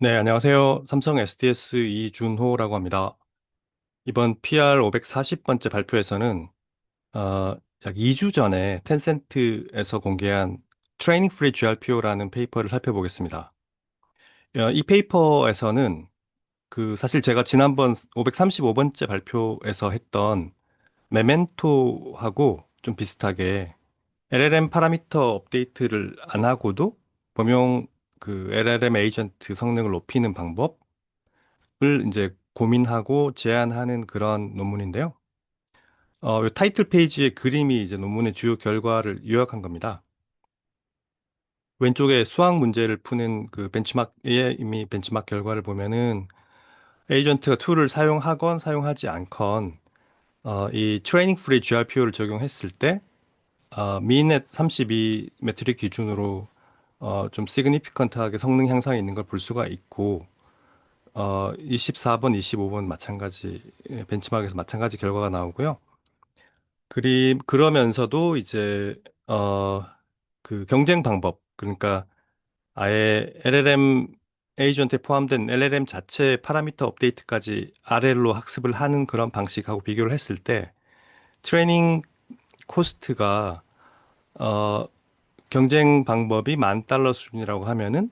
네, 안녕하세요. 삼성 SDS 이준호라고 합니다. 이번 PR 540번째 발표에서는 약 2주 전에 텐센트에서 공개한 트레이닝 프리 GRPO라는 페이퍼를 살펴보겠습니다. 이 페이퍼에서는 사실 제가 지난번 535번째 발표에서 했던 메멘토하고 좀 비슷하게 LLM 파라미터 업데이트를 안 하고도 범용 LLM 에이전트 성능을 높이는 방법 을 이제 고민하고 제안하는 그런 논문인데요. 요 타이틀 페이지의 그림이 이제 논문의 주요 결과를 요약한 겁니다. 왼쪽에 수학 문제를 푸는 그 벤치마크에 이미 벤치마크 결과를 보면은 에이전트가 툴을 사용하건 사용하지 않건 이 트레이닝 프리 GRPO를 적용했을 때 미넷 32 매트릭 기준으로 좀 시그니피컨트하게 성능 향상이 있는 걸 볼 수가 있고 24번, 25번 마찬가지, 벤치마크에서 마찬가지 결과가 나오고요. 그러면서도 이제, 경쟁 방법, 그러니까 아예 LLM 에이전트에 포함된 LLM 자체 파라미터 업데이트까지 RL로 학습을 하는 그런 방식하고 비교를 했을 때 트레이닝 코스트가, 어, 경쟁 방법이 10,000달러 수준이라고 하면은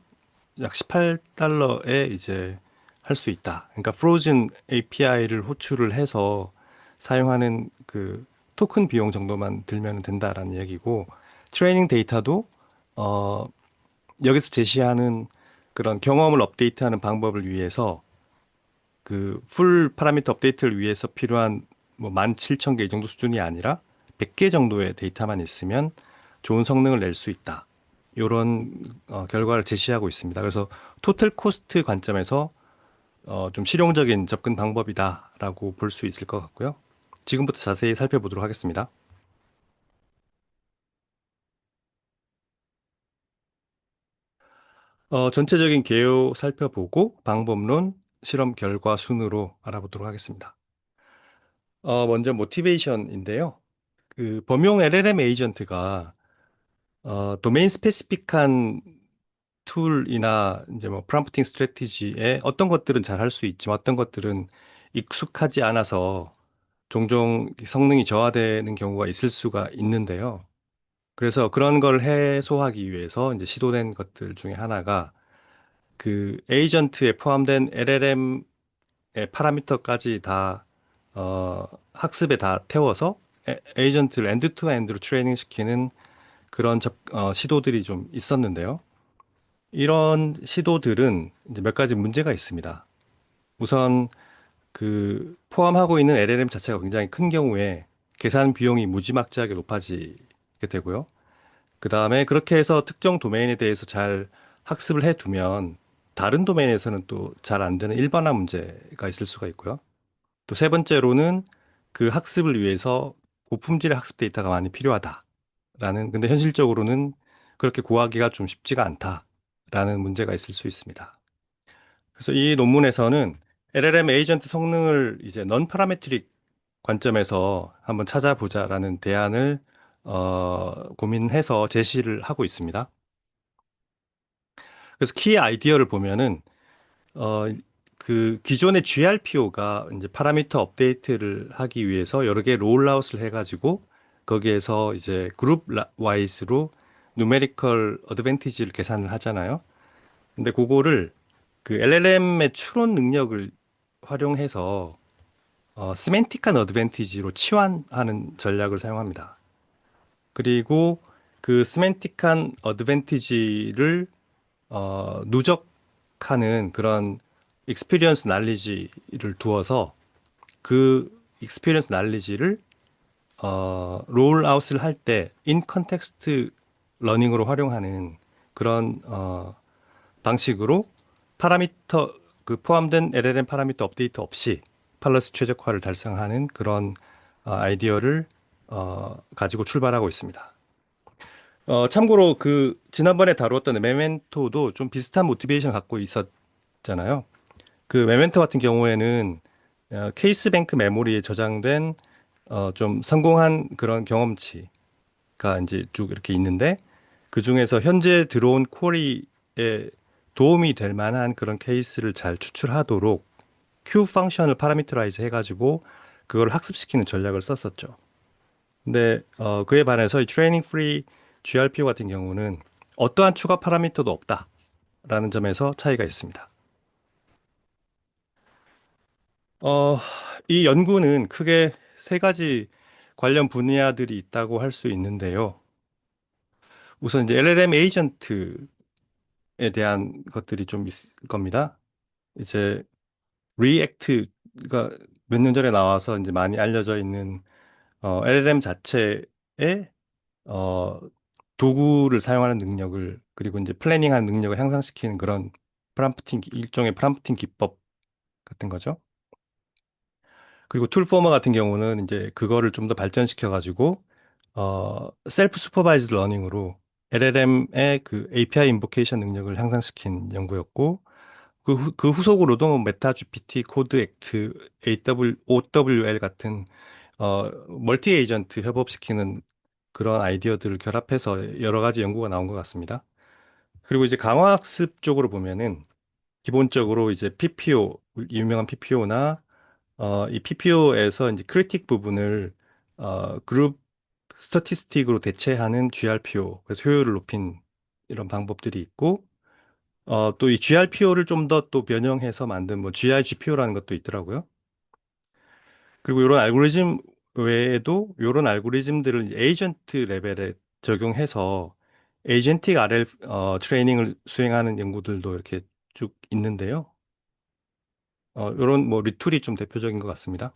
약 18달러에 이제 할 수 있다. 그러니까 프로즌 API를 호출을 해서 사용하는 그 토큰 비용 정도만 들면 된다라는 얘기고 트레이닝 데이터도 어 여기서 제시하는 그런 경험을 업데이트하는 방법을 위해서 그 풀 파라미터 업데이트를 위해서 필요한 뭐 17,000개 이 정도 수준이 아니라 100개 정도의 데이터만 있으면 좋은 성능을 낼 수 있다. 이런 결과를 제시하고 있습니다. 그래서 토탈 코스트 관점에서 좀 실용적인 접근 방법이다라고 볼 수 있을 것 같고요. 지금부터 자세히 살펴보도록 하겠습니다. 전체적인 개요 살펴보고 방법론, 실험 결과 순으로 알아보도록 하겠습니다. 먼저 모티베이션인데요. 그 범용 LLM 에이전트가 도메인 스페시픽한 툴이나 이제 뭐 프롬프팅 스트래티지에 어떤 것들은 잘 할 수 있지만 어떤 것들은 익숙하지 않아서 종종 성능이 저하되는 경우가 있을 수가 있는데요. 그래서 그런 걸 해소하기 위해서 이제 시도된 것들 중에 하나가 그 에이전트에 포함된 LLM의 파라미터까지 다 학습에 다 태워서 에이전트를 엔드 투 엔드로 트레이닝 시키는 그런 시도들이 좀 있었는데요. 이런 시도들은 이제 몇 가지 문제가 있습니다. 우선 그 포함하고 있는 LLM 자체가 굉장히 큰 경우에 계산 비용이 무지막지하게 높아지게 되고요. 그 다음에 그렇게 해서 특정 도메인에 대해서 잘 학습을 해 두면 다른 도메인에서는 또 잘 안 되는 일반화 문제가 있을 수가 있고요. 또 세 번째로는 그 학습을 위해서 고품질의 학습 데이터가 많이 필요하다라는, 근데 현실적으로는 그렇게 구하기가 좀 쉽지가 않다라는 문제가 있을 수 있습니다. 그래서 이 논문에서는 LLM 에이전트 성능을 이제 넌 파라메트릭 관점에서 한번 찾아보자라는 대안을 고민해서 제시를 하고 있습니다. 그래서 키 아이디어를 보면은 어, 그 기존의 GRPO가 이제 파라미터 업데이트를 하기 위해서 여러 개 롤아웃을 해가지고 거기에서 이제 그룹 와이즈로 누메리컬 어드밴티지를 계산을 하잖아요. 근데 그거를 그 LLM의 추론 능력을 활용해서 시멘틱한 어드밴티지로 치환하는 전략을 사용합니다. 그리고 그 시멘틱한 어드밴티지를 누적하는 그런 익스피리언스 날리지를 두어서 그 익스피리언스 날리지를 롤아웃을 할 때 인 컨텍스트 러닝으로 활용하는 그런 방식으로 파라미터 그 포함된 LLM 파라미터 업데이트 없이 팔러스 최적화를 달성하는 그런 아이디어를 가지고 출발하고 있습니다. 참고로 그 지난번에 다루었던 메멘토도 좀 비슷한 모티베이션 갖고 있었잖아요. 그 메멘토 같은 경우에는 케이스 뱅크 메모리에 저장된 좀 성공한 그런 경험치가 이제 쭉 이렇게 있는데 그 중에서 현재 들어온 쿼리의 도움이 될 만한 그런 케이스를 잘 추출하도록 Q 펑션을 파라미터라이즈 해가지고 그걸 학습시키는 전략을 썼었죠. 근데 그에 반해서 이 트레이닝 프리 GRPO 같은 경우는 어떠한 추가 파라미터도 없다라는 점에서 차이가 있습니다. 어, 이 연구는 크게 세 가지 관련 분야들이 있다고 할 수 있는데요. 우선 이제 LLM 에이전트에 대한 것들이 좀 있을 겁니다. 이제 리액트가 몇 년 전에 나와서 이제 많이 알려져 있는 LLM 자체의 어, 도구를 사용하는 능력을 그리고 이제 플래닝하는 능력을 향상시키는 그런 일종의 프람프팅 기법 같은 거죠. 그리고 툴포머 같은 경우는 이제 그거를 좀 더 발전시켜 가지고 셀프 슈퍼바이즈드 러닝으로 LLM의 그 API 인보케이션 능력을 향상시킨 연구였고 그 후속으로도 뭐 메타 GPT, 코드 액트, OWL 같은 멀티 에이전트 협업시키는 그런 아이디어들을 결합해서 여러 가지 연구가 나온 것 같습니다. 그리고 이제 강화학습 쪽으로 보면은 기본적으로 이제 PPO, 유명한 PPO나 이 PPO에서 이제 크리틱 부분을 그룹 스태티스틱으로 대체하는 GRPO, 그래서 효율을 높인 이런 방법들이 있고, 또 이 GRPO를 좀 더 또 변형해서 만든 뭐 GIGPO라는 것도 있더라고요. 그리고 이런 알고리즘 외에도 이런 알고리즘들을 에이전트 레벨에 적용해서 에이전틱 RL 트레이닝을 수행하는 연구들도 이렇게 쭉 있는데요. 이런 뭐 리툴이 좀 대표적인 것 같습니다.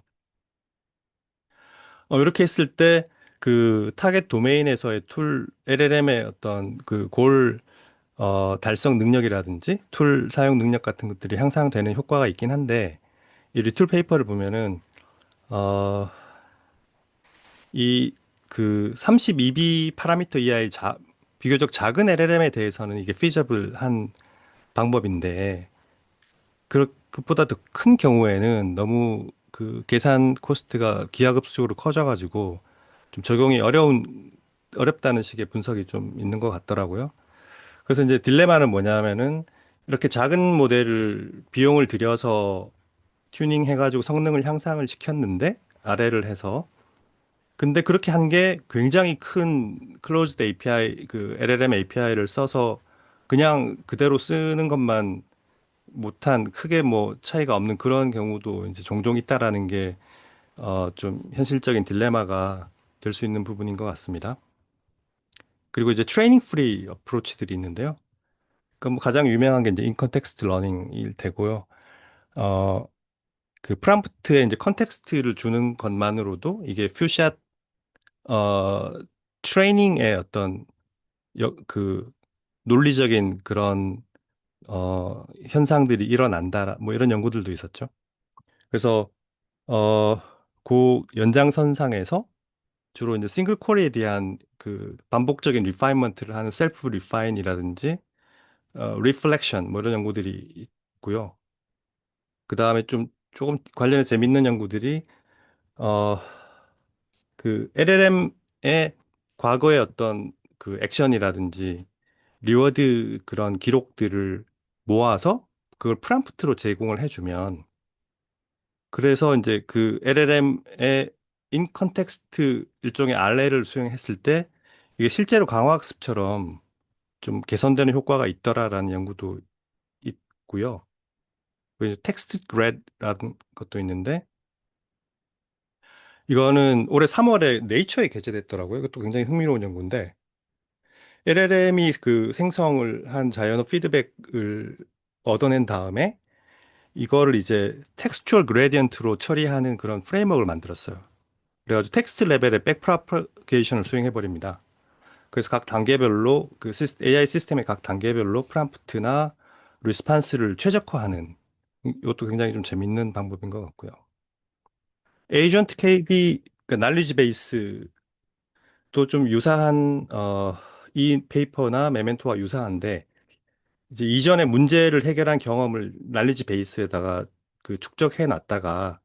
이렇게 했을 때 그 타겟 도메인에서의 툴 LLM의 어떤 그 골 달성 능력이라든지 툴 사용 능력 같은 것들이 향상되는 효과가 있긴 한데 이 리툴 페이퍼를 보면은 어, 이 그 32B 파라미터 이하의 비교적 작은 LLM에 대해서는 이게 피저블한 방법인데 그것보다 더 큰 경우에는 너무 그 계산 코스트가 기하급수적으로 커져가지고 좀 적용이 어렵다는 식의 분석이 좀 있는 것 같더라고요. 그래서 이제 딜레마는 뭐냐면은 이렇게 작은 모델을 비용을 들여서 튜닝 해가지고 성능을 향상을 시켰는데 아래를 해서 근데 그렇게 한 게 굉장히 큰 클로즈드 API 그 LLM API를 써서 그냥 그대로 쓰는 것만 못한 크게 뭐 차이가 없는 그런 경우도 이제 종종 있다라는 게 좀 현실적인 딜레마가 될 수 있는 부분인 것 같습니다. 그리고 이제 트레이닝 프리 어프로치들이 있는데요. 그뭐 가장 유명한 게 이제 인컨텍스트 러닝일 테고요. 어, 그 프롬프트에 이제 컨텍스트를 주는 것만으로도 이게 퓨샷 어, 트레이닝의 어떤 그 논리적인 그런 현상들이 일어난다. 뭐 이런 연구들도 있었죠. 그래서 어, 그 연장선상에서 주로 이제 싱글 콜에 대한 그 반복적인 리파인먼트를 하는 셀프 리파인이라든지 리플렉션 뭐 이런 연구들이 있고요. 그 다음에 좀 조금 관련해서 재밌는 연구들이 어, 그 LLM의 과거의 어떤 그 액션이라든지 리워드 그런 기록들을 모아서 그걸 프롬프트로 제공을 해주면 그래서 이제 그 LLM의 인 컨텍스트 일종의 알레를 수행했을 때 이게 실제로 강화학습처럼 좀 개선되는 효과가 있더라라는 연구도 있고요. 그리고 텍스트 그래드라는 것도 있는데 이거는 올해 3월에 네이처에 게재됐더라고요. 이것도 굉장히 흥미로운 연구인데 LLM이 그 생성을 한 자연어 피드백을 얻어낸 다음에 이거를 이제 텍스추얼 그레디언트로 처리하는 그런 프레임워크를 만들었어요. 그래가지고 텍스트 레벨의 백프로파게이션을 수행해 버립니다. 그래서 각 단계별로 그 AI 시스템의 각 단계별로 프롬프트나 리스판스를 최적화하는 이것도 굉장히 좀 재밌는 방법인 것 같고요. 에이전트 KB 그 날리지 베이스도 좀 유사한 이 페이퍼나 메멘토와 유사한데 이제 이전에 문제를 해결한 경험을 날리지 베이스에다가 그 축적해 놨다가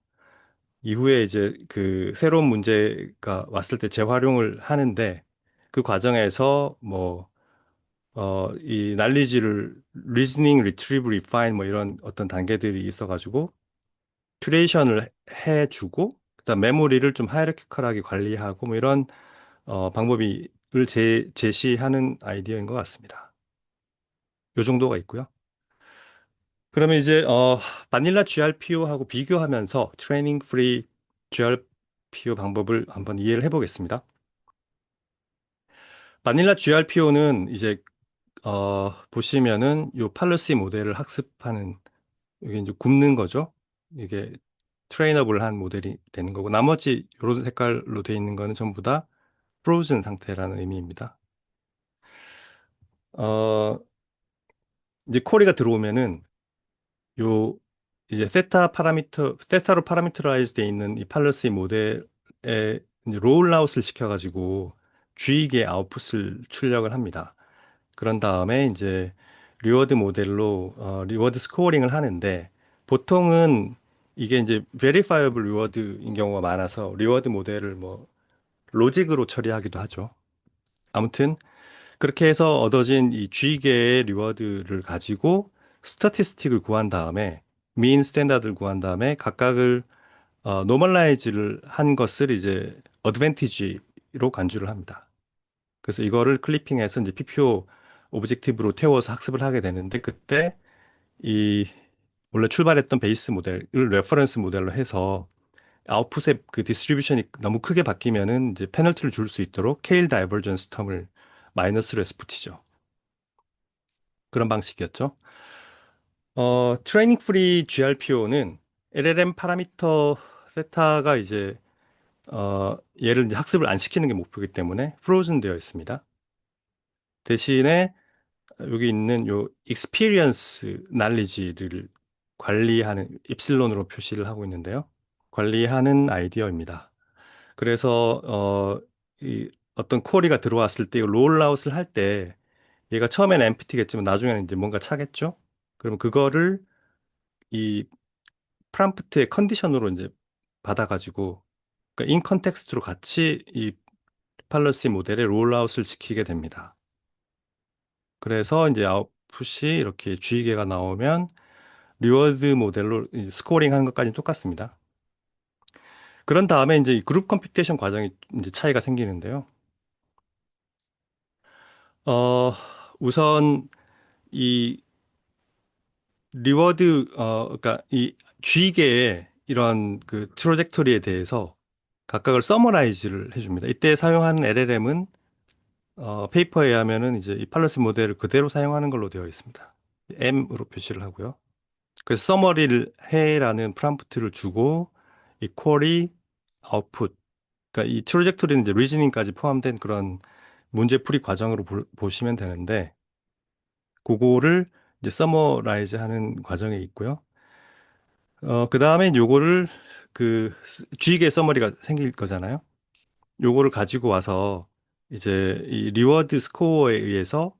이후에 이제 그 새로운 문제가 왔을 때 재활용을 하는데 그 과정에서 뭐 이 난리지를 리즈닝, 리트리브, 리파인 뭐 이런 어떤 단계들이 있어가지고 큐레이션을 해주고 그다음 메모리를 좀 하이라키컬하게 관리하고 뭐 이런 방법을 제시하는 아이디어인 것 같습니다. 요 정도가 있고요. 그러면 이제 바닐라 GRPO하고 비교하면서 트레이닝 프리 GRPO 방법을 한번 이해를 해보겠습니다. 바닐라 GRPO는 이제 보시면은 요 팔러시 모델을 학습하는 이게 이제 굽는 거죠. 이게 트레이너블 한 모델이 되는 거고 나머지 요런 색깔로 되어 있는 거는 전부 다 프로즌 상태라는 의미입니다. 어, 이제 쿼리가 들어오면은 요 이제 세타로 파라미터라이즈 돼 있는 이 팔러시 모델에 이제 롤아웃을 시켜가지고 주익의 아웃풋을 출력을 합니다. 그런 다음에 이제 리워드 모델로 리워드 스코어링을 하는데 보통은 이게 이제 verifiable 리워드인 경우가 많아서 리워드 모델을 뭐 로직으로 처리하기도 하죠. 아무튼 그렇게 해서 얻어진 이 G개의 리워드를 가지고 스태티스틱을 구한 다음에 민 스탠다드를 구한 다음에 각각을 노멀라이즈를 한 것을 이제 어드밴티지로 간주를 합니다. 그래서 이거를 클리핑해서 이제 PPO 오브젝티브로 태워서 학습을 하게 되는데 그때 이 원래 출발했던 베이스 모델을 레퍼런스 모델로 해서 아웃풋의 그 디스트리뷰션이 너무 크게 바뀌면은 이제 페널티를 줄 수 있도록 케일 다이버전스 텀을 마이너스로 해서 붙이죠. 그런 방식이었죠. 트레이닝 프리 GRPO는 LLM 파라미터 세타가 이제 얘를 이제 학습을 안 시키는 게 목표이기 때문에 프로즌 되어 있습니다. 대신에 여기 있는 요 experience knowledge를 관리하는 입실론으로 표시를 하고 있는데요. 관리하는 아이디어입니다. 그래서 이 어떤 쿼리가 들어왔을 때 롤아웃을 할 때 얘가 처음에는 empty겠지만 나중에는 이제 뭔가 차겠죠. 그러면 그거를 이 프롬프트의 컨디션으로 이제 받아가지고 그러니까 인 컨텍스트로 같이 이 팔러시 모델에 롤아웃을 시키게 됩니다. 그래서 이제 아웃풋이 이렇게 G개가 나오면 리워드 모델로 스코어링 하는 것까지 똑같습니다. 그런 다음에 이제 이 그룹 컴퓨테이션 과정이 이제 차이가 생기는데요. 어, 우선 이 리워드 그러니까 이 G계의 이런 그 트로젝토리에 대해서 각각을 서머라이즈를 해줍니다. 이때 사용하는 LLM은 페이퍼에 의하면은 이제 이 팔러스 모델을 그대로 사용하는 걸로 되어 있습니다. M으로 표시를 하고요. 그래서 서머리를 해라는 프롬프트를 주고 이 쿼리 아웃풋 그러니까 이 트로젝토리는 이제 리즈닝까지 포함된 그런 문제풀이 과정으로 보시면 되는데 그거를 이제 서머라이즈 하는 과정에 있고요. 그 다음에 요거를 그 G계 서머리가 생길 거잖아요. 요거를 가지고 와서 이제 이 리워드 스코어에 의해서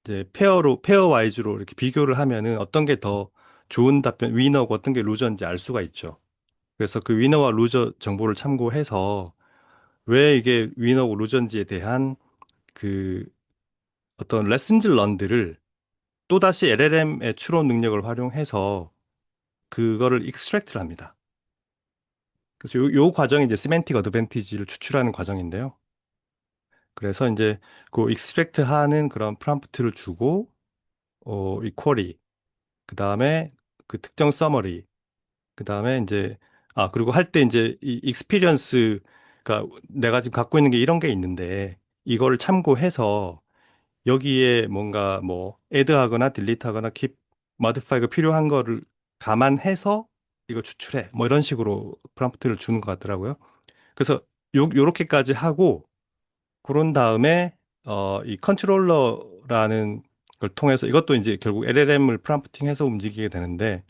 이제 페어 와이즈로 이렇게 비교를 하면은 어떤 게 더 좋은 답변, 위너고 어떤 게 루저인지 알 수가 있죠. 그래서 그 위너와 루저 정보를 참고해서 왜 이게 위너고 루저인지에 대한 그 어떤 레슨즈 런들을 또다시 LLM의 추론 능력을 활용해서 그거를 익스트랙트를 합니다. 그래서 요 과정이 이제 시멘틱 어드밴티지를 추출하는 과정인데요. 그래서 이제 그 익스트랙트 하는 그런 프롬프트를 주고 이 쿼리, 그다음에 그 특정 서머리, 그다음에 이제 그리고 할 때 이제 이 익스피리언스가 내가 지금 갖고 있는 게 이런 게 있는데 이거를 참고해서 여기에 뭔가 뭐 애드하거나 딜리트하거나 킵 모디파이가 필요한 거를 감안해서 이거 추출해 뭐 이런 식으로 프롬프트를 주는 것 같더라고요. 그래서 요렇게까지 하고 그런 다음에 이 컨트롤러라는 걸 통해서 이것도 이제 결국 LLM을 프롬프팅해서 움직이게 되는데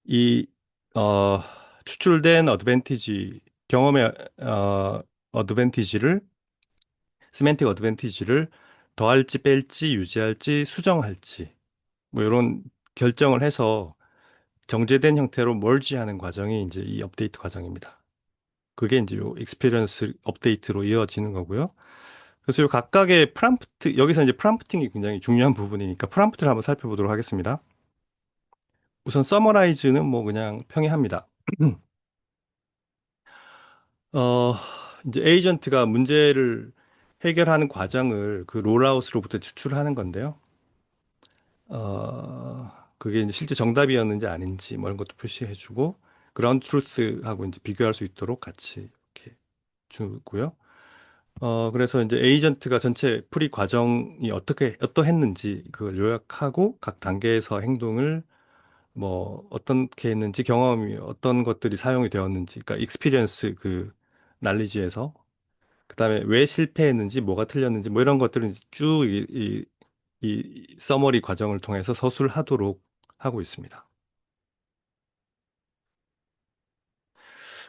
이 어, 추출된 어드밴티지 경험의 어드밴티지를 시멘틱 어드밴티지를 더할지 뺄지 유지할지 수정할지 뭐 이런 결정을 해서 정제된 형태로 멀지하는 과정이 이제 이 업데이트 과정입니다. 그게 이제 요 익스피리언스 업데이트로 이어지는 거고요. 그래서 이 각각의 프롬프트, 여기서 이제 프롬프팅이 굉장히 중요한 부분이니까 프롬프트를 한번 살펴보도록 하겠습니다. 우선 서머라이즈는 뭐 그냥 평이합니다. 어, 이제 에이전트가 문제를 해결하는 과정을 그 롤아웃으로부터 추출하는 건데요. 그게 이제 실제 정답이었는지 아닌지 뭐 이런 것도 표시해주고 그라운드 트루스하고 이제 비교할 수 있도록 같이 이렇게 주고요. 그래서 이제 에이전트가 전체 풀이 과정이 어떠했는지 그걸 요약하고 각 단계에서 행동을 뭐 어떻게 했는지 경험이 어떤 것들이 사용이 되었는지 그러니까 익스피리언스 그 날리지에서 그다음에 왜 실패했는지 뭐가 틀렸는지 뭐 이런 것들은 쭉 이 서머리 과정을 통해서 서술하도록 하고 있습니다.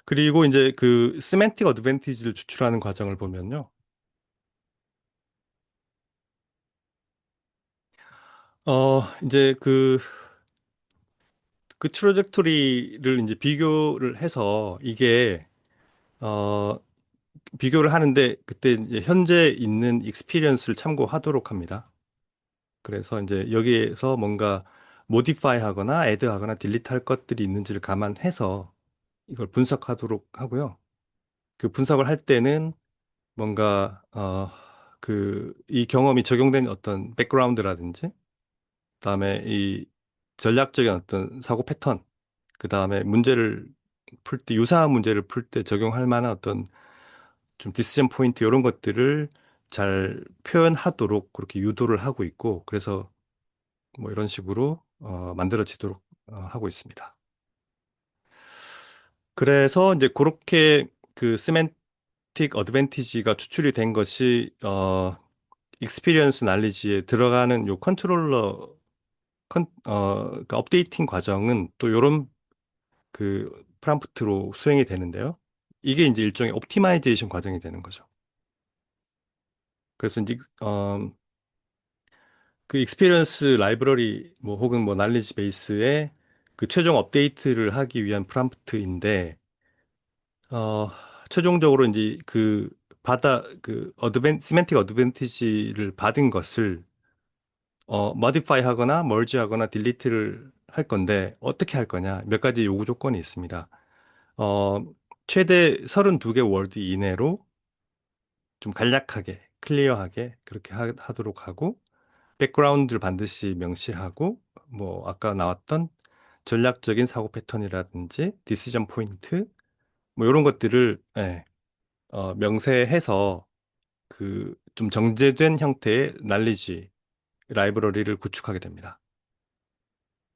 그리고 이제 그 세맨틱 어드밴티지를 추출하는 과정을 보면요. 이제 그 트로젝토리를 이제 비교를 해서 이게 어 비교를 하는데 그때 이제 현재 있는 익스피리언스를 참고하도록 합니다. 그래서 이제 여기에서 뭔가 모디파이 하거나 애드 하거나 딜리트 할 것들이 있는지를 감안해서 이걸 분석하도록 하고요. 그 분석을 할 때는 뭔가 이 경험이 적용된 어떤 백그라운드라든지 그다음에 이 전략적인 어떤 사고 패턴 그다음에 문제를 풀 때 유사한 문제를 풀 때 적용할 만한 어떤 좀 디시전 포인트 이런 것들을 잘 표현하도록 그렇게 유도를 하고 있고 그래서 뭐 이런 식으로 만들어지도록 하고 있습니다. 그래서 이제 그렇게 그 세맨틱 어드밴티지가 추출이 된 것이 익스피리언스 날리지에 들어가는 요 컨트롤러 그러니까 업데이팅 과정은 또 요런 그 프롬프트로 수행이 되는데요. 이게 이제 일종의 옵티마이제이션 과정이 되는 거죠. 그래서 이제 그 익스피리언스 라이브러리 뭐 혹은 뭐 날리지 베이스에 그 최종 업데이트를 하기 위한 프롬프트인데 어 최종적으로 이제 시멘틱 어드밴티지를 받은 것을 modify 하거나 merge 하거나 delete를 할 건데 어떻게 할 거냐 몇 가지 요구 조건이 있습니다. 어 최대 32개 월드 이내로 좀 간략하게 클리어하게 그렇게 하도록 하고 백그라운드를 반드시 명시하고 뭐 아까 나왔던 전략적인 사고 패턴이라든지 디시전 포인트 뭐 이런 것들을 명세해서 그 좀 정제된 형태의 날리지 라이브러리를 구축하게 됩니다.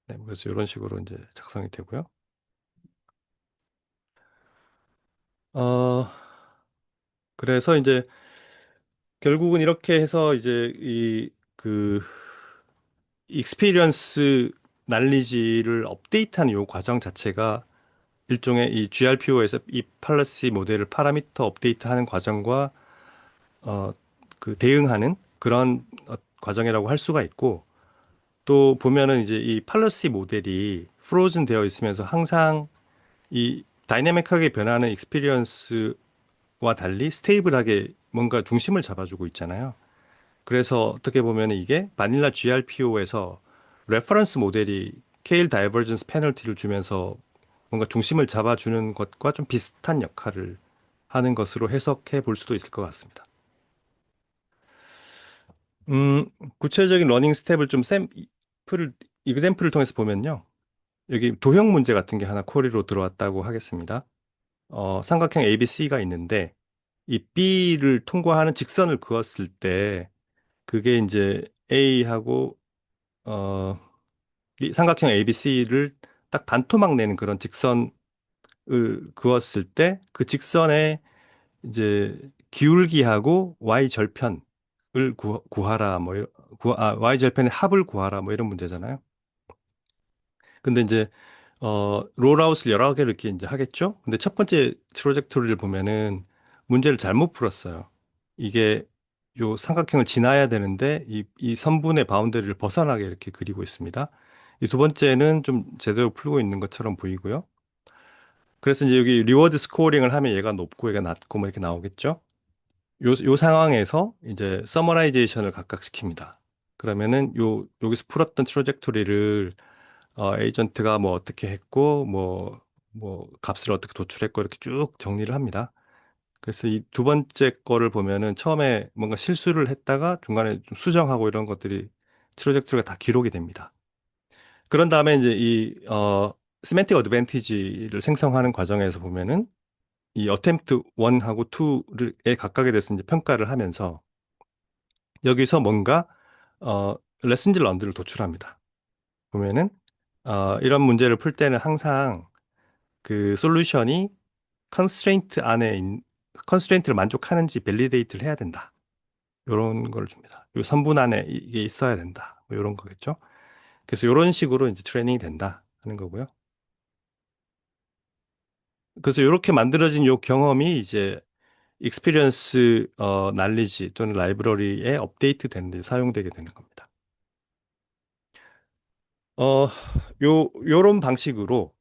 네, 그래서 이런 식으로 이제 작성이 되고요. 어, 그래서 이제 결국은 이렇게 해서 이제 그 익스피리언스 날리지를 업데이트하는 요 과정 자체가 일종의 이 GRPO에서 이 팔러시 모델을 파라미터 업데이트하는 과정과 어, 그 대응하는 그런 과정이라고 할 수가 있고 또 보면은 이제 이 팔러시 모델이 프로즌 되어 있으면서 항상 이 다이내믹하게 변하는 익스피리언스와 달리 스테이블하게 뭔가 중심을 잡아주고 있잖아요. 그래서 어떻게 보면 이게 바닐라 GRPO에서 레퍼런스 모델이 케일 다이버전스 페널티를 주면서 뭔가 중심을 잡아주는 것과 좀 비슷한 역할을 하는 것으로 해석해 볼 수도 있을 것 같습니다. 음, 구체적인 러닝 스텝을 좀 샘플을, 이그샘플을 통해서 보면요. 여기 도형 문제 같은 게 하나 쿼리로 들어왔다고 하겠습니다. 삼각형 ABC가 있는데 이 B를 통과하는 직선을 그었을 때 그게 이제 A하고 어, 이 삼각형 ABC를 딱 반토막 내는 그런 직선을 그었을 때 그 직선에 이제 기울기하고 Y 절편을 구하라 뭐 Y 절편의 합을 구하라 뭐 이런 문제잖아요. 근데 이제 롤아웃을 여러 개를 이렇게 이제 하겠죠. 근데 첫 번째 트로젝토리를 보면은 문제를 잘못 풀었어요. 이게 요 삼각형을 지나야 되는데 이 선분의 바운더리를 벗어나게 이렇게 그리고 있습니다. 이 두 번째는 좀 제대로 풀고 있는 것처럼 보이고요. 그래서 이제 여기 리워드 스코어링을 하면 얘가 높고 얘가 낮고 뭐 이렇게 나오겠죠. 요 상황에서 이제 서머라이제이션을 각각 시킵니다. 그러면은 여기서 풀었던 트로젝토리를 에이전트가 뭐 어떻게 했고 뭐 값을 어떻게 도출했고 이렇게 쭉 정리를 합니다. 그래서 이 두 번째 거를 보면은 처음에 뭔가 실수를 했다가 중간에 좀 수정하고 이런 것들이 트로젝토리가 다 기록이 됩니다. 그런 다음에 이제 시멘틱 어드밴티지를 생성하는 과정에서 보면은 이 어템프트 1하고 2에 각각에 대해서 이제 평가를 하면서 여기서 뭔가 레슨즈 런드를 도출합니다. 보면은 이런 문제를 풀 때는 항상 그 솔루션이 컨스트레인트 컨스트레인트를 만족하는지 밸리데이트를 해야 된다. 이런 걸 줍니다. 요 선분 안에 이게 있어야 된다. 뭐 이런 거겠죠. 그래서 이런 식으로 이제 트레이닝이 된다 하는 거고요. 그래서 이렇게 만들어진 요 경험이 이제 익스피리언스 날리지 또는 라이브러리에 업데이트 되는 데 사용되게 되는 겁니다. 어, 요런 방식으로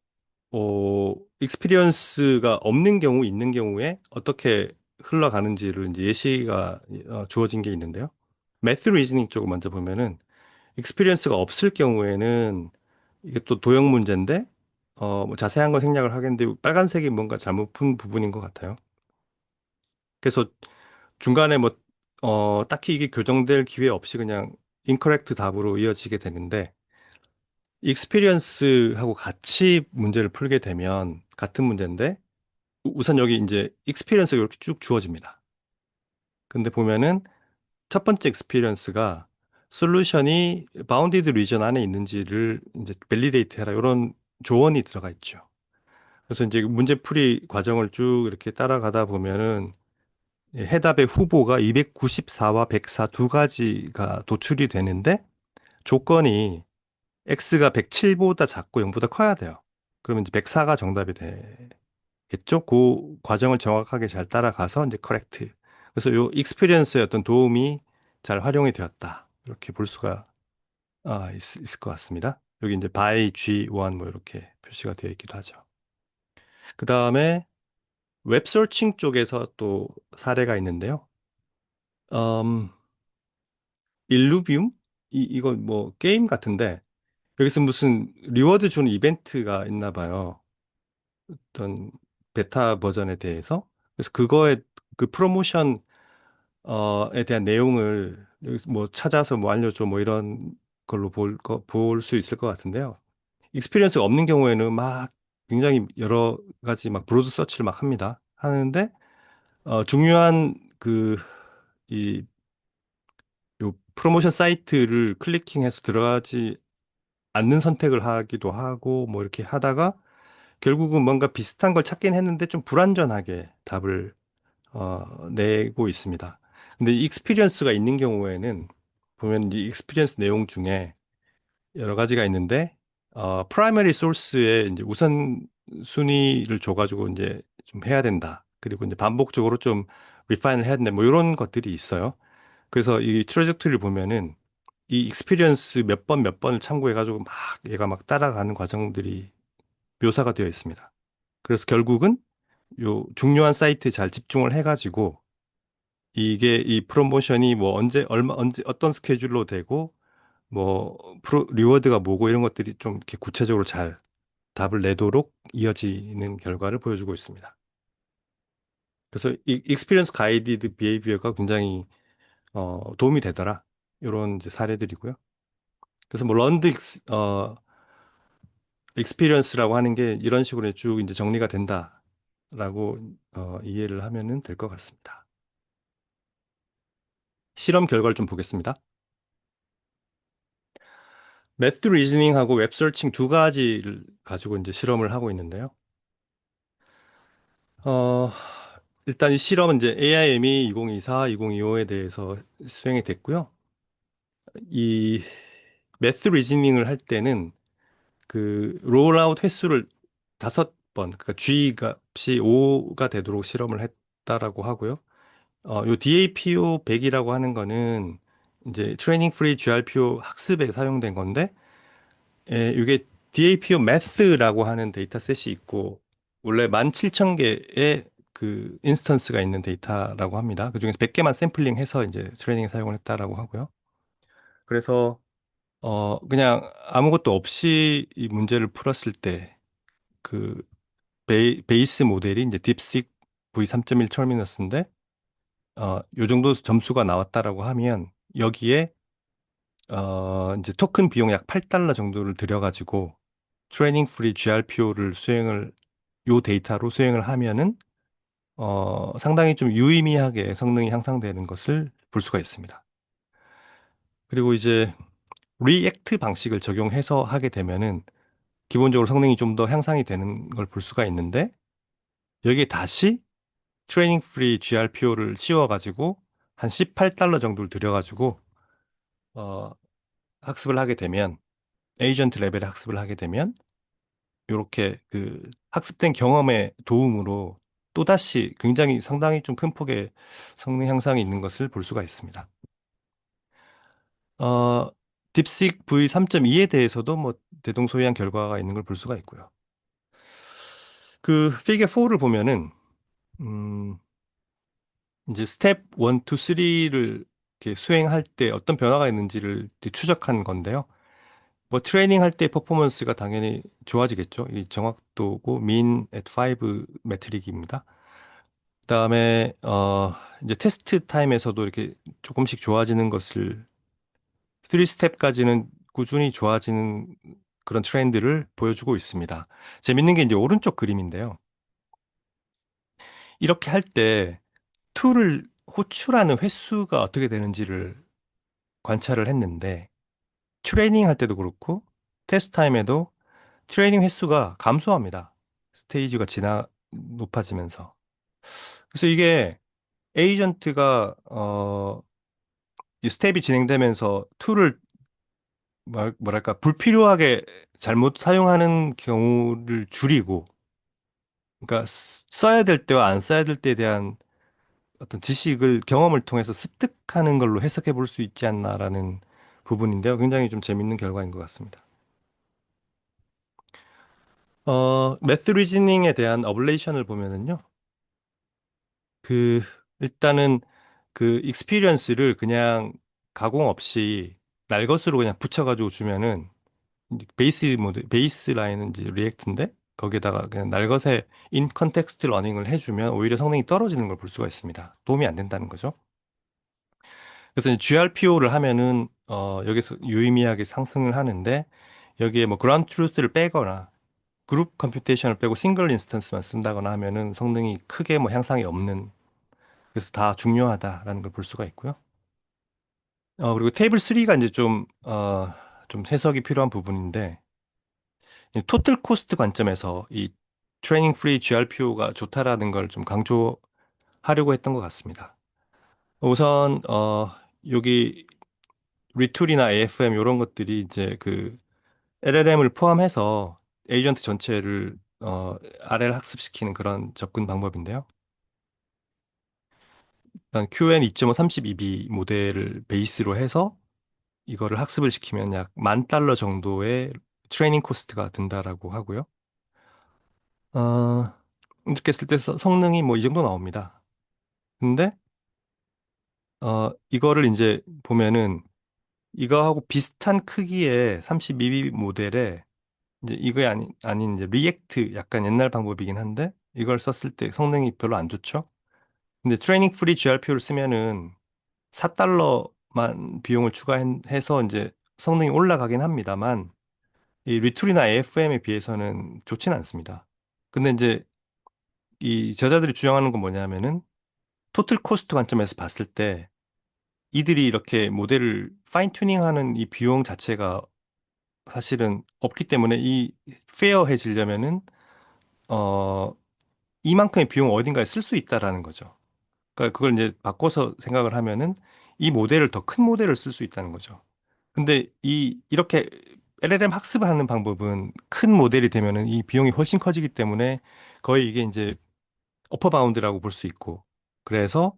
익스피리언스가 없는 경우, 있는 경우에 어떻게 흘러가는지를 이제 예시가 주어진 게 있는데요. 매스 리즈닝 쪽을 먼저 보면은 익스피리언스가 없을 경우에는 이게 또 도형 문제인데 뭐 자세한 건 생략을 하겠는데 빨간색이 뭔가 잘못 푼 부분인 것 같아요. 그래서 중간에 뭐 딱히 이게 교정될 기회 없이 그냥 인커렉트 답으로 이어지게 되는데 익스피리언스하고 같이 문제를 풀게 되면 같은 문제인데 우선 여기 이제 익스피리언스가 이렇게 쭉 주어집니다. 근데 보면은 첫 번째 익스피리언스가 솔루션이 바운디드 리전 안에 있는지를 이제 밸리데이트 해라 이런 조언이 들어가 있죠. 그래서 이제 문제풀이 과정을 쭉 이렇게 따라가다 보면은 해답의 후보가 294와 104 두 가지가 도출이 되는데 조건이 x가 107보다 작고 0보다 커야 돼요. 그러면 이제 104가 정답이 되겠죠? 그 과정을 정확하게 잘 따라가서 이제 커렉트. 그래서 요 익스피리언스의 어떤 도움이 잘 활용이 되었다. 이렇게 볼 수가 있을 것 같습니다. 여기 이제 by G1 뭐 이렇게 표시가 되어 있기도 하죠. 그 다음에 웹 서칭 쪽에서 또 사례가 있는데요. 음, 일루비움? 이거 뭐 게임 같은데 여기서 무슨 리워드 주는 이벤트가 있나 봐요. 어떤 베타 버전에 대해서. 그래서 그거에 그 프로모션 에 대한 내용을 여기서 뭐 찾아서 뭐 알려줘 뭐 이런 걸로 볼 수 있을 것 같은데요. 익스피리언스가 없는 경우에는 막 굉장히 여러 가지 막 브로드 서치를 막 합니다. 하는데 중요한 이 요 프로모션 사이트를 클리킹해서 들어가지 않는 선택을 하기도 하고 뭐 이렇게 하다가 결국은 뭔가 비슷한 걸 찾긴 했는데 좀 불완전하게 답을 내고 있습니다. 근데 이 익스피리언스가 있는 경우에는 보면 이 익스피리언스 내용 중에 여러 가지가 있는데 프라이머리 소스에 이제 우선 순위를 줘가지고 이제 좀 해야 된다. 그리고 이제 반복적으로 좀 리파인을 해야 된다. 뭐 이런 것들이 있어요. 그래서 이 트레젝토리를 보면은 이 익스피리언스 몇 번을 참고해가지고 막 얘가 막 따라가는 과정들이 묘사가 되어 있습니다. 그래서 결국은 요 중요한 사이트에 잘 집중을 해가지고 이게 이 프로모션이 뭐 언제 어떤 스케줄로 되고 뭐 리워드가 뭐고 이런 것들이 좀 이렇게 구체적으로 잘 답을 내도록 이어지는 결과를 보여주고 있습니다. 그래서 이 익스피리언스 가이디드 비헤이비어가 굉장히 도움이 되더라. 이런 이제 사례들이고요. 그래서 뭐 익스피리언스라고 하는 게 이런 식으로 쭉 이제 정리가 된다라고 이해를 하면은 될 것 같습니다. 실험 결과를 좀 보겠습니다. 매트 리즈닝하고 웹 서칭 두 가지를 가지고 이제 실험을 하고 있는데요. 어, 일단 이 실험은 이제 AIME 2024, 2025에 대해서 수행이 됐고요. 이 매트 리즈닝을 할 때는 그 롤아웃 횟수를 5번, 그러니까 G 값이 5가 되도록 실험을 했다라고 하고요. 요 DAPO 100이라고 하는 거는 이제 트레이닝 프리 GRPO 학습에 사용된 건데 이게 DAPO Math라고 하는 데이터셋이 있고 원래 17,000개의 그 인스턴스가 있는 데이터라고 합니다. 그중에서 100개만 샘플링해서 이제 트레이닝에 사용을 했다라고 하고요. 그래서 그냥 아무것도 없이 이 문제를 풀었을 때 그 베이스 모델이 이제 딥식 V3.1 터미너스인데 요 정도 점수가 나왔다라고 하면 여기에 이제 토큰 비용 약 8달러 정도를 들여가지고 트레이닝 프리 GRPO를 수행을 요 데이터로 수행을 하면은 상당히 좀 유의미하게 성능이 향상되는 것을 볼 수가 있습니다. 그리고 이제 리액트 방식을 적용해서 하게 되면은 기본적으로 성능이 좀 더 향상이 되는 걸 볼 수가 있는데 여기에 다시 트레이닝 프리 GRPO를 씌워가지고 한 18달러 정도를 들여가지고 어, 학습을 하게 되면 에이전트 레벨의 학습을 하게 되면 이렇게 그 학습된 경험의 도움으로 또다시 굉장히 상당히 좀 큰 폭의 성능 향상이 있는 것을 볼 수가 있습니다. 어, 딥식 V3.2에 대해서도 뭐 대동소이한 결과가 있는 걸 볼 수가 있고요. 그 피겨 4를 보면은 음, 이제 스텝 1, 2, 3를 이렇게 수행할 때 어떤 변화가 있는지를 이제 추적한 건데요. 뭐 트레이닝 할 때 퍼포먼스가 당연히 좋아지겠죠. 이 정확도고 mean at 5 매트릭입니다. 그다음에 이제 테스트 타임에서도 이렇게 조금씩 좋아지는 것을 3스텝까지는 꾸준히 좋아지는 그런 트렌드를 보여주고 있습니다. 재밌는 게 이제 오른쪽 그림인데요. 이렇게 할 때 툴을 호출하는 횟수가 어떻게 되는지를 관찰을 했는데 트레이닝 할 때도 그렇고 테스트 타임에도 트레이닝 횟수가 감소합니다. 스테이지가 높아지면서. 그래서 이게 에이전트가 이 스텝이 진행되면서 툴을 뭐랄까 불필요하게 잘못 사용하는 경우를 줄이고 그러니까 써야 될 때와 안 써야 될 때에 대한 어떤 지식을 경험을 통해서 습득하는 걸로 해석해 볼 수 있지 않나라는 부분인데요. 굉장히 좀 재밌는 결과인 것 같습니다. 매스 리즈닝에 대한 어블레이션을 보면은요. 그 일단은 그 익스피리언스를 그냥 가공 없이 날 것으로 그냥 붙여가지고 주면은 이제 베이스 라인은 이제 리액트인데 거기에다가 그냥 날 것에 인 컨텍스트 러닝을 해주면 오히려 성능이 떨어지는 걸 볼 수가 있습니다. 도움이 안 된다는 거죠. 그래서 이제 GRPO를 하면은 여기서 유의미하게 상승을 하는데 여기에 뭐 그라운드 트루스를 빼거나 그룹 컴퓨테이션을 빼고 싱글 인스턴스만 쓴다거나 하면은 성능이 크게 뭐 향상이 없는 그래서 다 중요하다라는 걸 볼 수가 있고요. 그리고 테이블 3가 이제 좀 해석이 필요한 부분인데 이 토탈 코스트 관점에서 이 트레이닝 프리 GRPO가 좋다라는 걸 좀 강조하려고 했던 것 같습니다. 우선 여기 리툴이나 AFM 이런 것들이 이제 그 LLM을 포함해서 에이전트 전체를 RL 학습시키는 그런 접근 방법인데요. 일단 QN 2.5 32B 모델을 베이스로 해서 이거를 학습을 시키면 약 10,000달러 정도의 트레이닝 코스트가 든다라고 하고요. 어, 이렇게 했을 때 성능이 뭐 이 정도 나옵니다. 근데 이거를 이제 보면은 이거하고 비슷한 크기의 32B 모델에 이제 이거에 아닌 이제 리액트 약간 옛날 방법이긴 한데 이걸 썼을 때 성능이 별로 안 좋죠. 근데 트레이닝 프리 GRPO를 쓰면은 4달러만 비용을 추가해서 이제 성능이 올라가긴 합니다만 이 리툴이나 AFM에 비해서는 좋지는 않습니다. 근데 이제 이 저자들이 주장하는 건 뭐냐면은 토탈 코스트 관점에서 봤을 때 이들이 이렇게 모델을 파인 튜닝하는 이 비용 자체가 사실은 없기 때문에 이 페어해지려면은 어 이만큼의 비용 어딘가에 쓸 수 있다라는 거죠. 그러니까 그걸 이제 바꿔서 생각을 하면은 이 모델을 더 큰 모델을 쓸 수 있다는 거죠. 근데 이렇게 LLM 학습을 하는 방법은 큰 모델이 되면은 이 비용이 훨씬 커지기 때문에 거의 이게 이제 어퍼 바운드라고 볼 수 있고 그래서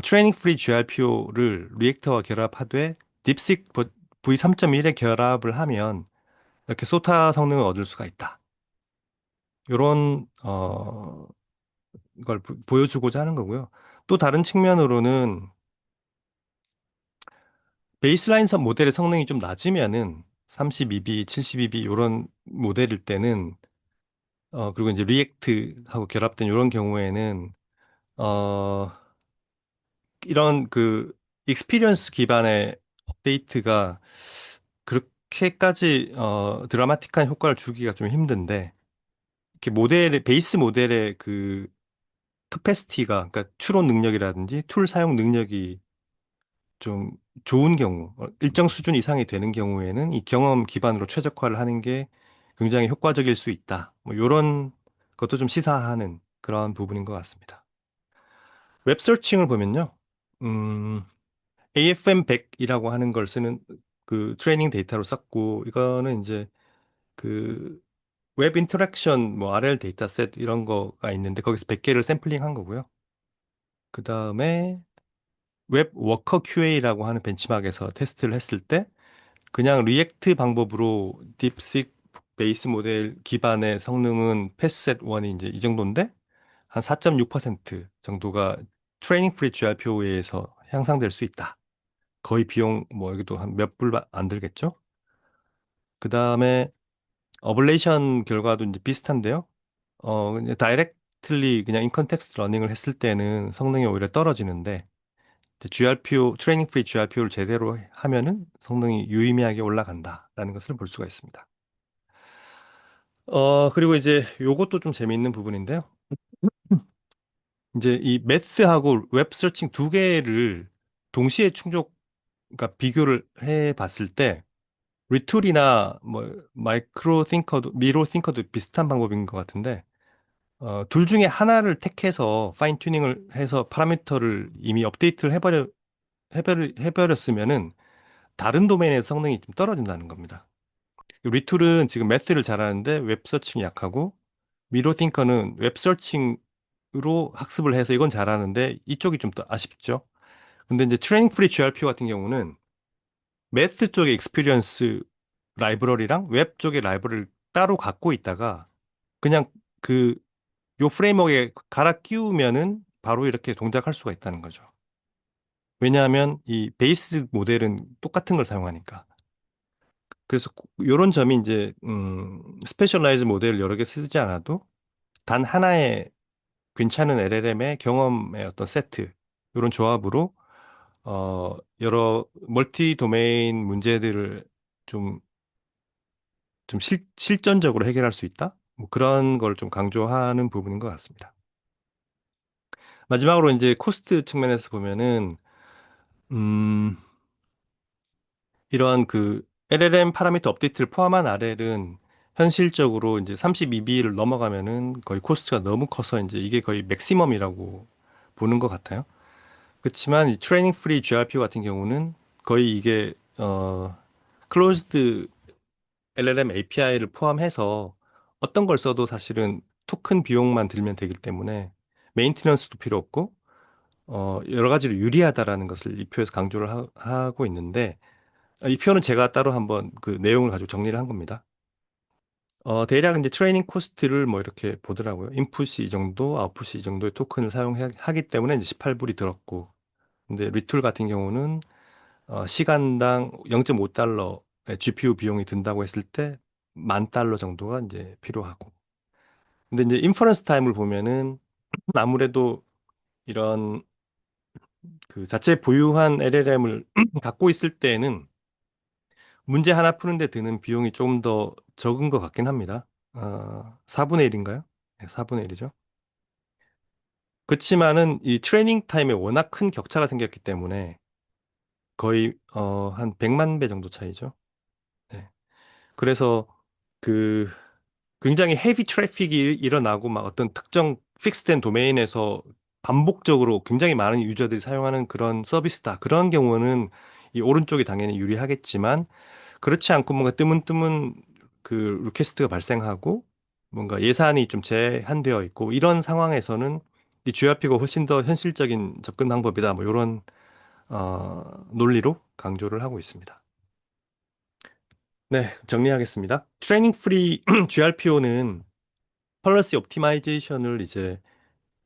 트레이닝 프리 GRPO를 리액터와 결합하되 딥식 V3.1에 결합을 하면 이렇게 소타 성능을 얻을 수가 있다. 이런 걸 보여주고자 하는 거고요. 또 다른 측면으로는 베이스라인 모델의 성능이 좀 낮으면은 32B, 72B 이런 모델일 때는 그리고 이제 리액트하고 결합된 이런 경우에는 어 이런 그 익스피리언스 기반의 업데이트가 그렇게까지 드라마틱한 효과를 주기가 좀 힘든데 이렇게 모델의 베이스 모델의 그 캐패시티가 그러니까 추론 능력이라든지 툴 사용 능력이 좀 좋은 경우, 일정 수준 이상이 되는 경우에는 이 경험 기반으로 최적화를 하는 게 굉장히 효과적일 수 있다. 뭐 이런 것도 좀 시사하는 그런 부분인 것 같습니다. 웹 서칭을 보면요. AFM100이라고 하는 걸 쓰는 그 트레이닝 데이터로 썼고, 이거는 이제 그 웹 인터랙션 뭐 RL 데이터셋 이런 거가 있는데 거기서 100개를 샘플링 한 거고요. 그 다음에 웹 워커 QA라고 하는 벤치마크에서 테스트를 했을 때 그냥 리액트 방법으로 딥식 베이스 모델 기반의 성능은 패스셋 1이 이제 이 정도인데 한 4.6% 정도가 트레이닝 프리 GRPO에 의해서 향상될 수 있다. 거의 비용 뭐 여기도 한 몇 불 안 들겠죠? 그 다음에 어블레이션 결과도 이제 비슷한데요. 그냥 다이렉틀리 그냥 인컨텍스트 러닝을 했을 때는 성능이 오히려 떨어지는데 이제 GRPO 트레이닝 프리 GRPO를 제대로 하면은 성능이 유의미하게 올라간다라는 것을 볼 수가 있습니다. 그리고 이제 요것도 좀 재미있는 부분인데요. 이제 이 매스하고 웹 서칭 두 개를 동시에 그러니까 비교를 해 봤을 때 리툴이나 뭐 마이크로 띵커도 미로 띵커도 비슷한 방법인 것 같은데 둘 중에 하나를 택해서 파인 튜닝을 해서 파라미터를 이미 업데이트를 해버렸으면은 다른 도메인의 성능이 좀 떨어진다는 겁니다. 리툴은 지금 매스를 잘하는데 웹 서칭이 약하고 미로 띵커는 웹 서칭으로 학습을 해서 이건 잘하는데 이쪽이 좀 더 아쉽죠. 근데 이제 트레이닝 프리 GRPO 같은 경우는 매스 쪽의 익스피리언스 라이브러리랑 웹 쪽의 라이브러리를 따로 갖고 있다가 그냥 그 요 프레임워크에 갈아 끼우면은 바로 이렇게 동작할 수가 있다는 거죠. 왜냐하면 이 베이스 모델은 똑같은 걸 사용하니까. 그래서 이런 점이 이제 스페셜라이즈 모델을 여러 개 쓰지 않아도 단 하나의 괜찮은 LLM의 경험의 어떤 세트 이런 조합으로 여러 멀티 도메인 문제들을 좀 실전적으로 해결할 수 있다. 뭐 그런 걸 좀 강조하는 부분인 것 같습니다. 마지막으로 이제 코스트 측면에서 보면은 음, 이러한 그 LLM 파라미터 업데이트를 포함한 RL은 현실적으로 이제 32B를 넘어가면은 거의 코스트가 너무 커서 이제 이게 거의 맥시멈이라고 보는 것 같아요. 그렇지만 이 트레이닝 프리 GRPO 같은 경우는 거의 이게 클로즈드 LLM API를 포함해서 어떤 걸 써도 사실은 토큰 비용만 들면 되기 때문에 메인티넌스도 필요 없고 여러 가지로 유리하다라는 것을 이 표에서 강조를 하고 있는데 이 표는 제가 따로 한번 그 내용을 가지고 정리를 한 겁니다. 대략 이제 트레이닝 코스트를 뭐 이렇게 보더라고요. 인풋이 이 정도, 아웃풋이 이 정도의 토큰을 사용하기 때문에 이제 18불이 들었고, 근데 리툴 같은 경우는 시간당 0.5달러의 GPU 비용이 든다고 했을 때 10,000달러 정도가 이제 필요하고. 근데 이제 인퍼런스 타임을 보면은 아무래도 이런 그 자체 보유한 LLM을 갖고 있을 때에는 문제 하나 푸는데 드는 비용이 조금 더 적은 것 같긴 합니다. 4분의 1인가요? 네, 4분의 1이죠. 그렇지만은 이 트레이닝 타임에 워낙 큰 격차가 생겼기 때문에 거의 한 100만 배 정도 차이죠. 네. 그래서 그 굉장히 헤비 트래픽이 일어나고 막 어떤 특정 픽스된 도메인에서 반복적으로 굉장히 많은 유저들이 사용하는 그런 서비스다. 그런 경우는 이 오른쪽이 당연히 유리하겠지만 그렇지 않고 뭔가 뜨문뜨문 그 리퀘스트가 발생하고 뭔가 예산이 좀 제한되어 있고 이런 상황에서는 이 GRP가 훨씬 더 현실적인 접근 방법이다. 뭐 이런 논리로 강조를 하고 있습니다. 네, 정리하겠습니다. 트레이닝 프리 GRPO는 펄러시 옵티마이제이션을 이제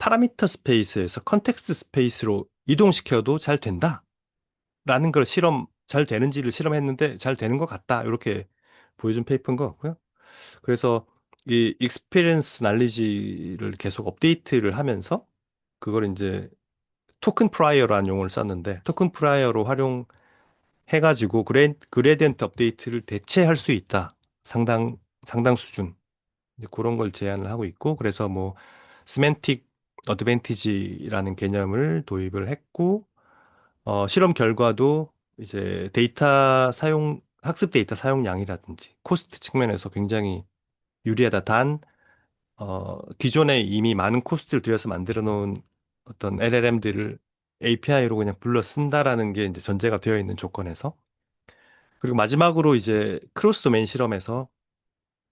파라미터 스페이스에서 컨텍스트 스페이스로 이동시켜도 잘 된다. 라는 걸 잘 되는지를 실험했는데 잘 되는 것 같다. 이렇게 보여준 페이퍼인 것 같고요. 그래서 이 익스피리언스 날리지를 계속 업데이트를 하면서 그걸 이제 토큰 프라이어라는 용어를 썼는데 토큰 프라이어로 활용해가지고 그레디언트 업데이트를 대체할 수 있다. 상당 수준. 이제 그런 걸 제안을 하고 있고 그래서 뭐 스멘틱 어드밴티지라는 개념을 도입을 했고 실험 결과도 이제 학습 데이터 사용량이라든지 코스트 측면에서 굉장히 유리하다. 기존에 이미 많은 코스트를 들여서 만들어 놓은 어떤 LLM들을 API로 그냥 불러 쓴다라는 게 이제 전제가 되어 있는 조건에서. 그리고 마지막으로 이제 크로스 도메인 실험에서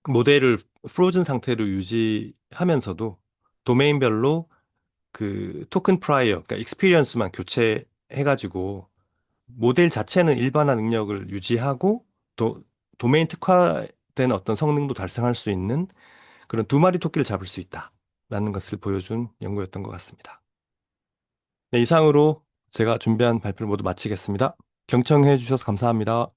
모델을 프로즌 상태로 유지하면서도 도메인별로 그 토큰 프라이어, 그러니까 익스피리언스만 교체해가지고 모델 자체는 일반화 능력을 유지하고 도메인 특화된 어떤 성능도 달성할 수 있는 그런 두 마리 토끼를 잡을 수 있다라는 것을 보여준 연구였던 것 같습니다. 네, 이상으로 제가 준비한 발표를 모두 마치겠습니다. 경청해 주셔서 감사합니다.